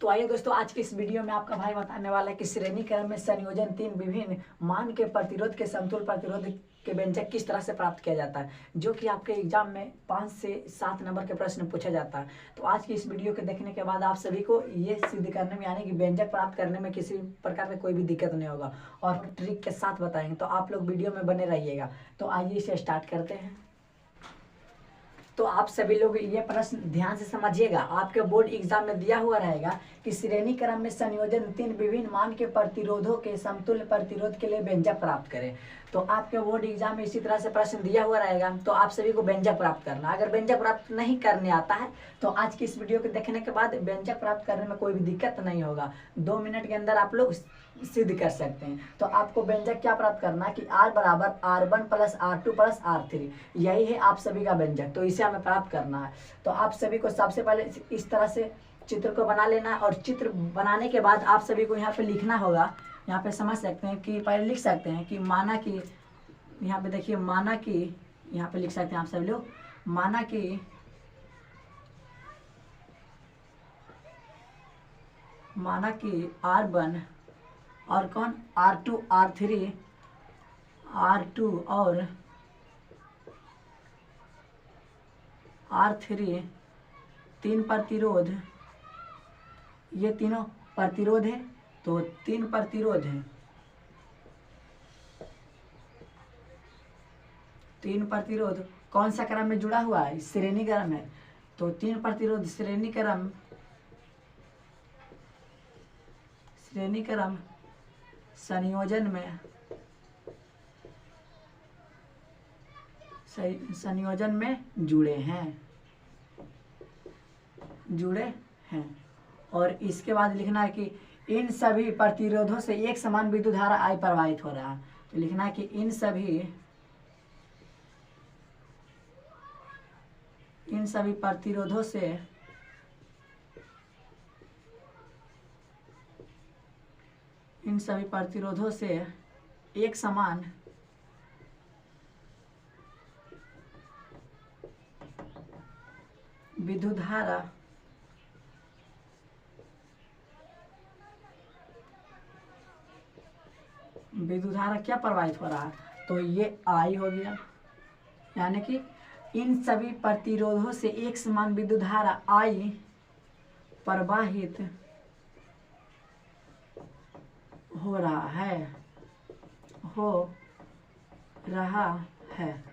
तो आइए दोस्तों, आज की इस वीडियो में आपका भाई बताने वाला है कि श्रेणी क्रम में संयोजन 3 विभिन्न मान के प्रतिरोध के समतुल्य प्रतिरोध के व्यंजक किस तरह से प्राप्त किया जाता है, जो कि आपके एग्जाम में 5 से 7 नंबर के प्रश्न पूछा जाता है। तो आज की इस वीडियो के देखने के बाद आप सभी को ये सिद्ध करने में, यानी कि व्यंजक प्राप्त करने में किसी प्रकार का कोई भी दिक्कत नहीं होगा और ट्रिक के साथ बताएंगे। तो आप लोग वीडियो में बने रहिएगा। तो आइए इसे स्टार्ट करते हैं। तो आप सभी लोग ये प्रश्न ध्यान से समझिएगा। आपके बोर्ड एग्जाम में दिया हुआ रहेगा कि श्रेणी क्रम में संयोजन 3 विभिन्न मान के प्रतिरोधों के समतुल्य प्रतिरोध के लिए व्यंजक प्राप्त करें। तो आपके बोर्ड एग्जाम में इसी तरह से प्रश्न दिया हुआ रहेगा। तो आप सभी को व्यंजक प्राप्त करना। अगर व्यंजक प्राप्त नहीं करने आता है तो आज की इस वीडियो को देखने के बाद व्यंजक प्राप्त करने में कोई भी दिक्कत नहीं होगा। 2 मिनट के अंदर आप लोग सिद्ध कर सकते हैं। तो आपको व्यंजक क्या प्राप्त करना है कि R बराबर R1 plus R2 plus R3, यही है आप सभी का व्यंजक। तो इसे हमें प्राप्त करना है। तो आप सभी को सबसे पहले इस तरह से चित्र को बना लेना है और चित्र बनाने के बाद आप सभी को यहाँ पे लिखना होगा। यहाँ पे समझ सकते हैं कि पहले लिख सकते हैं कि माना कि, यहाँ पे देखिए माना कि, यहाँ पे लिख सकते हैं आप सभी लोग, माना कि R1 और कौन R2 और R3 तीन प्रतिरोध, ये तीनों प्रतिरोध है। तो 3 प्रतिरोध है, 3 प्रतिरोध कौन सा क्रम में जुड़ा हुआ है? श्रेणी क्रम है। तो 3 प्रतिरोध श्रेणी क्रम संयोजन में जुड़े हैं। और इसके बाद लिखना है कि इन सभी प्रतिरोधों से एक समान विद्युत धारा I प्रवाहित हो रहा है। तो लिखना है कि इन सभी प्रतिरोधों से एक समान विद्युत धारा क्या प्रवाहित हो रहा है? तो ये I हो गया, यानी कि इन सभी प्रतिरोधों से एक समान विद्युत धारा I प्रवाहित हो रहा है।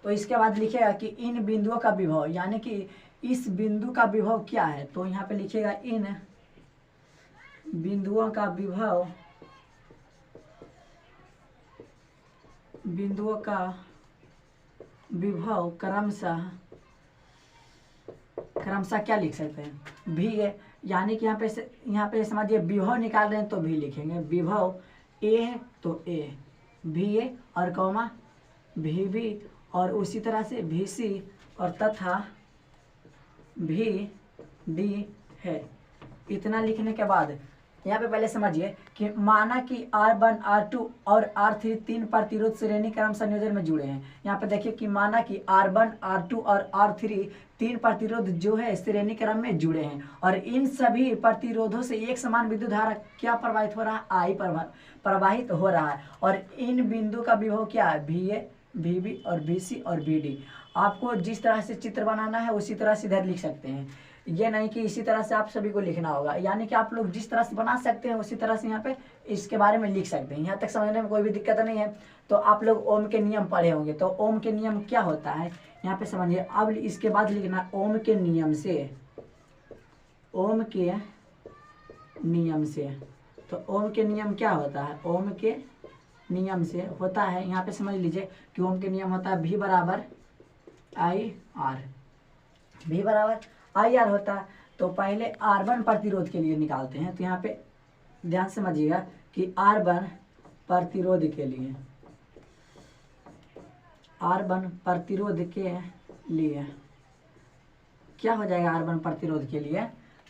तो इसके बाद लिखेगा कि इन बिंदुओं का विभव, यानी कि इस बिंदु का विभव क्या है? तो यहाँ पे लिखेगा इन बिंदुओं का विभव क्रमशः क्या लिख सकते हैं? भी है, यानी कि यहाँ पे समझिए विभव निकाल रहे हैं तो भी लिखेंगे। विभव A है तो A, भी A और कौमा VB और उसी तरह से VC और तथा VD है। इतना लिखने के बाद यहाँ पे पहले समझिए कि माना कि R1 R2 और R3 तीन प्रतिरोध श्रेणी क्रम संयोजन में जुड़े हैं। यहाँ पे देखिए कि माना कि R1 R2 और R3 तीन प्रतिरोध जो है श्रेणी क्रम में जुड़े हैं और इन सभी प्रतिरोधों से एक समान विद्युत धारा क्या प्रवाहित हो रहा है? I प्रवाहित हो रहा है। और इन बिंदु का विभव क्या है? VA VB और VC और VD। आपको जिस तरह से चित्र बनाना है उसी तरह से इधर लिख सकते हैं। ये नहीं कि इसी तरह से आप सभी को लिखना होगा, यानी कि आप लोग जिस तरह से बना सकते हैं उसी तरह से यहाँ पे इसके बारे में लिख सकते हैं। यहाँ तक समझने में कोई भी दिक्कत नहीं है। तो आप लोग ओम के नियम पढ़े होंगे। तो ओम के नियम क्या होता है यहाँ पे समझिए। अब इसके बाद लिखना ओम के नियम से। तो ओम के नियम क्या होता है? ओम के नियम से होता है, यहाँ पे समझ लीजिए कि ओम के नियम होता है V बराबर IR होता है। तो पहले R1 प्रतिरोध के लिए निकालते हैं। तो यहाँ पे ध्यान समझिएगा कि R1 प्रतिरोध के लिए क्या हो जाएगा? R1 प्रतिरोध के लिए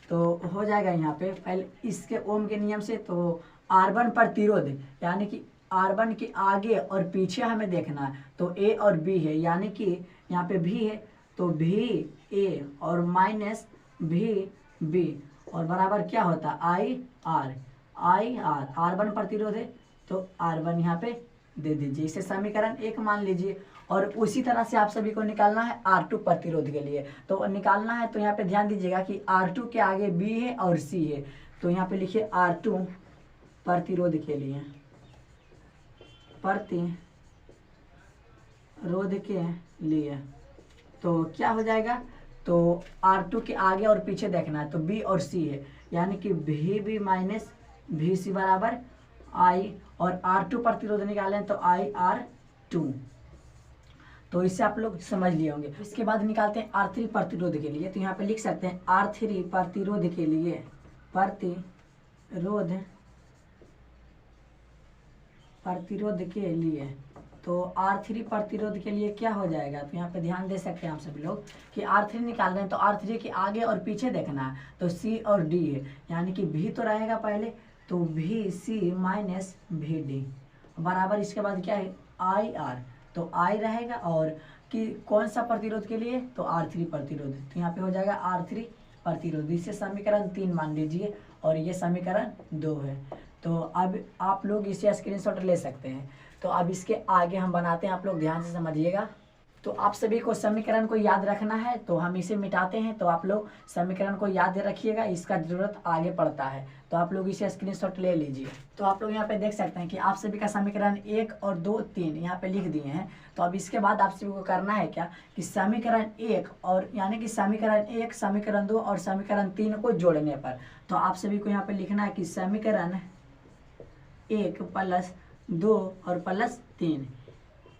तो हो जाएगा यहाँ पे पहले इसके ओम के नियम से। तो R1 प्रतिरोध यानी कि R1 के आगे और पीछे हमें देखना है। तो A और B है, यानी कि यहाँ पे V है तो VA और माइनस VB और बराबर क्या होता है आई आर। R1 प्रतिरोध है तो R1 यहाँ पे दे दीजिए, इसे समीकरण 1 मान लीजिए। और उसी तरह से आप सभी को निकालना है R2 प्रतिरोध के लिए। तो निकालना है तो यहाँ पे ध्यान दीजिएगा कि R2 के आगे B है और C है, तो यहाँ पे लिखिए R2 प्रतिरोध के लिए, प्रतिरोध के लिए तो क्या हो जाएगा, तो R2 के आगे और पीछे देखना है, तो B और C है, यानी कि VB माइनस VC बराबर I, और R2 प्रतिरोध निकालें तो IR2। तो इससे आप लोग समझ लिए होंगे। इसके बाद निकालते हैं R3 प्रतिरोध के लिए, तो यहाँ पे लिख सकते हैं R3 प्रतिरोध के लिए, प्रतिरोध के लिए तो R3 प्रतिरोध के लिए क्या हो जाएगा, तो यहाँ पे ध्यान दे सकते हैं आप सभी लोग कि R3 निकाल रहे हैं तो R3 के आगे और पीछे देखना है, तो C और D है, यानी कि V तो रहेगा पहले, तो VC माइनस VD बराबर इसके बाद क्या है IR, तो I रहेगा, और कि कौन सा प्रतिरोध के लिए, तो R3 प्रतिरोध, तो यहाँ पे हो जाएगा R3 प्रतिरोध। इसे समीकरण 3 मान लीजिए और ये समीकरण 2 है। तो अब आप लोग इसे स्क्रीनशॉट ले सकते हैं। तो अब इसके आगे हम बनाते हैं, आप लोग ध्यान से समझिएगा। तो आप सभी को समीकरण को याद रखना है, तो हम इसे मिटाते हैं, तो आप लोग समीकरण को याद रखिएगा, इसका जरूरत आगे पड़ता है, तो आप लोग इसे स्क्रीनशॉट ले लीजिए। तो आप लोग यहाँ पे देख सकते हैं कि आप सभी का समीकरण 1 और 2 3 यहाँ पे लिख दिए हैं। तो अब इसके बाद आप सभी को करना है क्या कि समीकरण 1 और यानी कि समीकरण 1, समीकरण 2 और समीकरण 3 को जोड़ने पर, तो आप सभी को यहाँ पे लिखना है कि समीकरण 1 प्लस 2 और प्लस 3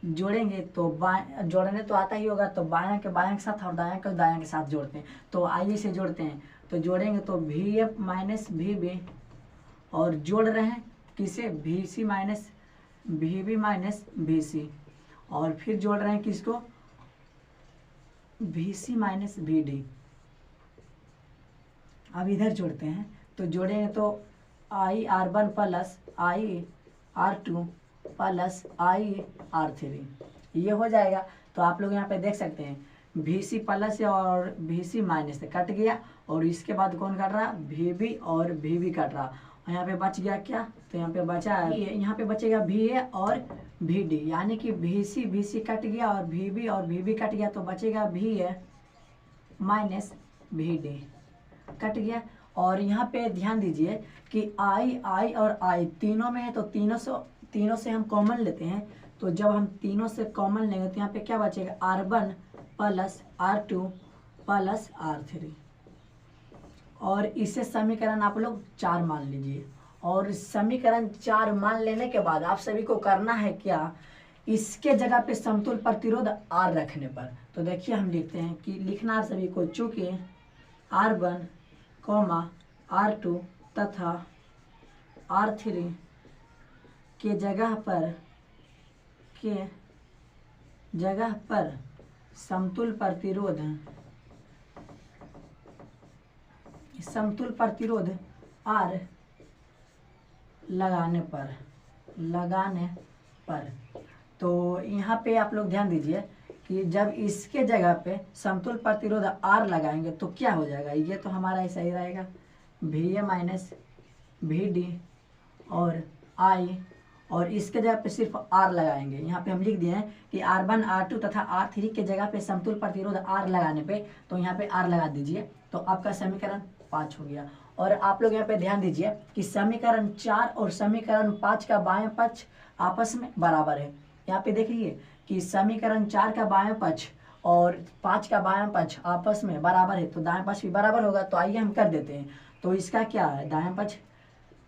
जोड़ेंगे तो जोड़ने तो आता ही होगा, तो बायां के साथ और दायां के दायां के साथ जोड़ते हैं। तो आइए इसे जोड़ते हैं, तो जोड़ेंगे तो VF माइनस VB, और जोड़ रहे हैं किसे, VC minus VB minus VC, और फिर जोड़ रहे हैं किसको, VC माइनस VD। अब इधर जोड़ते हैं, तो जोड़ेंगे तो IR1 plus IR2 plus IR3 ये हो जाएगा। तो आप लोग यहाँ पे देख सकते हैं VC प्लस और VC माइनस से कट गया, और इसके बाद कौन कट रहा, VB और VB कट रहा, और यहाँ पे बच गया क्या, तो यहाँ पे बचा है, यहाँ पे बचेगा VA और VD, यानी कि VC कट गया और VB कट गया, तो बचेगा VA माइनस VD कट गया। और यहाँ पे ध्यान दीजिए कि I और I तीनों में है, तो तीनों से हम कॉमन लेते हैं, तो जब हम तीनों से कॉमन लेंगे तो यहाँ पे क्या बचेगा, R1 plus R2 plus R3, और इसे समीकरण आप लोग 4 मान लीजिए। और समीकरण 4 मान लेने के बाद आप सभी को करना है क्या, इसके जगह पे समतुल प्रतिरोध R रखने पर, तो देखिए हम लिखते हैं कि लिखना सभी को, चूँकि R1, R2 तथा R3 के जगह पर समतुल प्रतिरोध R लगाने पर, तो यहाँ पे आप लोग ध्यान दीजिए कि जब इसके जगह पे समतुल प्रतिरोध R लगाएंगे तो क्या हो जाएगा, ये तो हमारा ऐसा ही रहेगा, VA माइनस VD और I, और इसके जगह पे सिर्फ R लगाएंगे। यहाँ पे हम लिख दिए हैं कि R1, R2 तथा R3 के जगह पे समतुल प्रतिरोध R लगाने पे, तो यहाँ पे R लगा दीजिए, तो आपका समीकरण 5 हो गया। और आप लोग यहाँ पे ध्यान दीजिए कि समीकरण 4 और समीकरण 5 का बायां पक्ष आपस में बराबर है। यहाँ पे देखिए कि समीकरण 4 का बायां पक्ष और 5 का बायां पक्ष आपस में बराबर है, तो दायां पक्ष भी बराबर होगा। तो आइए हम कर देते हैं, तो इसका क्या है, दायां पक्ष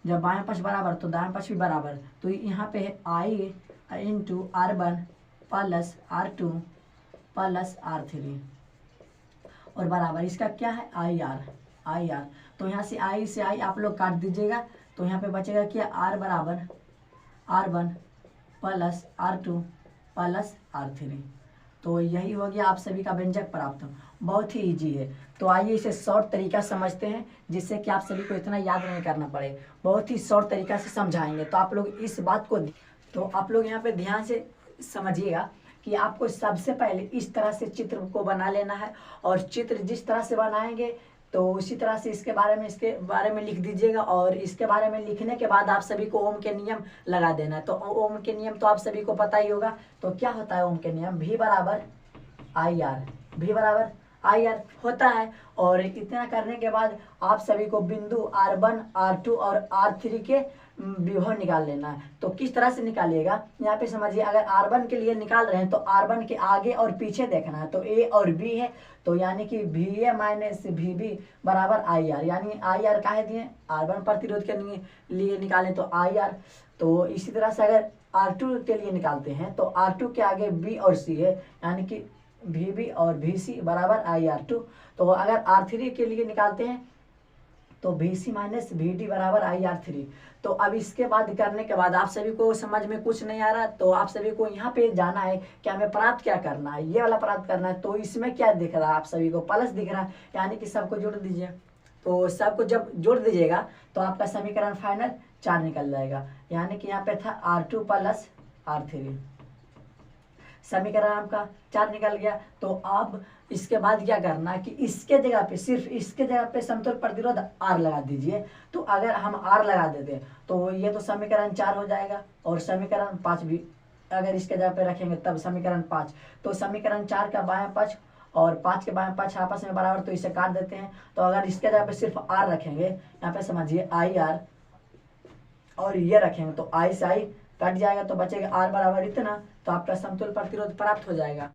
जब बायां पक्ष बराबर तो दायां पक्ष भी बराबर, तो यहाँ पे है I into R1 plus R2 plus R3 और बराबर इसका क्या है IR। तो यहाँ से I से I आप लोग काट दीजिएगा, तो यहाँ पे बचेगा क्या, R बराबर R1 plus R2 plus R3। तो यही हो गया आप सभी का व्यंजक प्राप्त, बहुत ही इजी है। तो आइए इसे शॉर्ट तरीका समझते हैं, जिससे कि आप सभी को इतना याद नहीं करना पड़े, बहुत ही शॉर्ट तरीका से समझाएंगे। तो आप लोग इस बात को, तो आप लोग यहाँ पे ध्यान से समझिएगा कि आपको सबसे पहले इस तरह से चित्र को बना लेना है, और चित्र जिस तरह से बनाएंगे तो उसी तरह से इसके बारे में लिख दीजिएगा। और इसके बारे में लिखने के बाद आप सभी को ओम के नियम लगा देना है। तो ओम के नियम तो आप सभी को पता ही होगा। तो क्या होता है ओम के नियम? V बराबर आई आर, V बराबर आई आर होता है। और इतना करने के बाद आप सभी को बिंदु R1, R2 और R3 के विभव निकाल लेना है। तो किस तरह से निकालिएगा यहाँ पे समझिए। अगर R1 के लिए निकाल रहे हैं तो R1 के आगे और पीछे देखना है। तो A और B है, तो यानी कि VA माइनस VB बराबर IR, यानी IR काहे दिए? R1 प्रतिरोध के लिए निकालें तो IR। तो इसी तरह से अगर R2 के लिए निकालते हैं तो R2 के आगे B और C है, यानी कि VB और VC बराबर IR2। तो अगर R3 के लिए निकालते हैं तो VC माइनस VD बराबर IR3। तो अब इसके बाद करने के बाद आप सभी को समझ में कुछ नहीं आ रहा, तो आप सभी को यहाँ पे जाना है कि हमें प्राप्त क्या करना है, ये वाला प्राप्त करना है। तो इसमें क्या दिख रहा है आप सभी को? प्लस दिख रहा है, यानी कि सबको जोड़ दीजिए। तो सबको जब जोड़ दीजिएगा तो आपका समीकरण फाइनल 4 निकल जाएगा, यानी कि यहाँ पे था R2 प्लस R3, समीकरण आपका 4 निकल गया। तो अब इसके बाद क्या करना है कि इसके जगह पे, सिर्फ इसके जगह पे समतुल्य प्रतिरोध R लगा दीजिए। तो अगर हम R लगा देते हैं तो ये तो समीकरण 4 हो जाएगा, और समीकरण 5 भी अगर इसके जगह पे रखेंगे तब समीकरण 5। तो समीकरण 4 का बायां पक्ष और 5 के बायां पक्ष आपस में बराबर, तो इसे काट देते हैं। तो अगर इसके जगह पे सिर्फ R रखेंगे, यहाँ पे समझिए IR, और ये रखेंगे तो I से I कट जाएगा, तो बचेगा R बराबर इतना। तो आपका समतुल्य प्रतिरोध प्राप्त हो जाएगा।